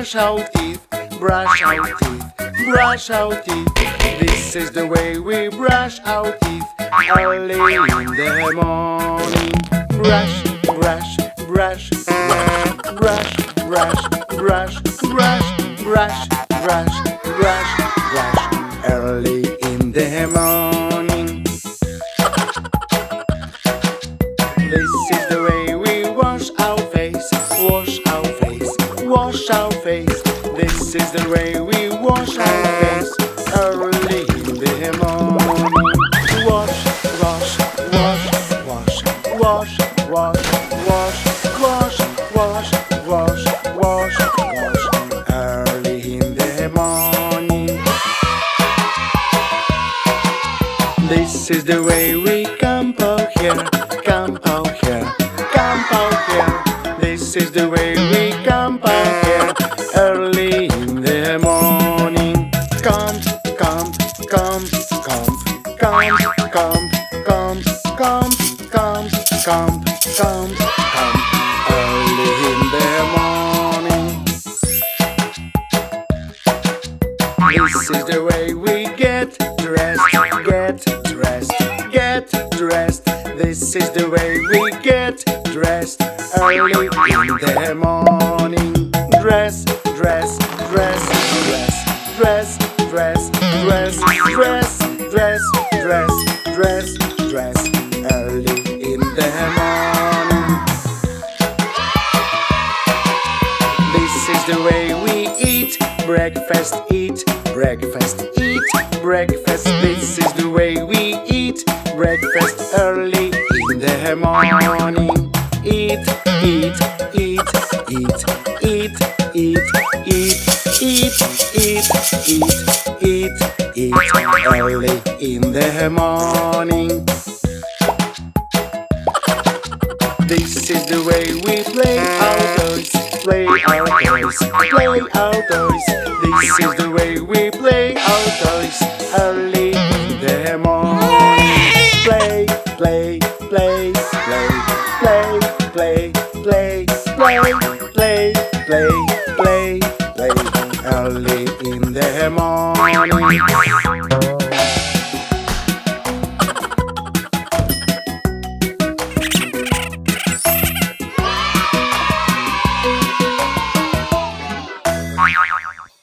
brush our teeth, brush our teeth, brush our teeth. This is the way we brush our teeth early in the morning. Brush, brush, brush, brush, brush, brush, brush, brush, brush, brush, brush, early in the morning. This is the way we wash our face, wash our face, wash our face. This is the way we wash our face early in the morning. Wash, wash, wash, wash, wash, wash, wash, wash, wash, wash, wash, wash, early in the morning. This is the way we comb our hair, comb our hair, comb our hair. This is the way we comb our hair early in the morning. Comb, comb, comb, comb, comb, comb, comb, comb, comb, comb, comb, comb, early in the morning. This is the way we get dressed, get dressed, get dressed. This is the way we get dressed early in the morning. Dress, dress, dress, dress, dress, dress, dress, dress, dress, dress, dress, dress, early in the morning. This is the way we eat breakfast, eat breakfast, eat breakfast. This is the way we eat breakfast early in the morning. Eat, eat, eat, eat, eat, eat, eat, eat, eat, eat, eat, eat, early in the morning. This is the way we play our toys, play our toys, play our toys. This is the way we play our toys early in the morning. Play, play, play, play, play, play, play, play, play, play, play, play, early in the morning.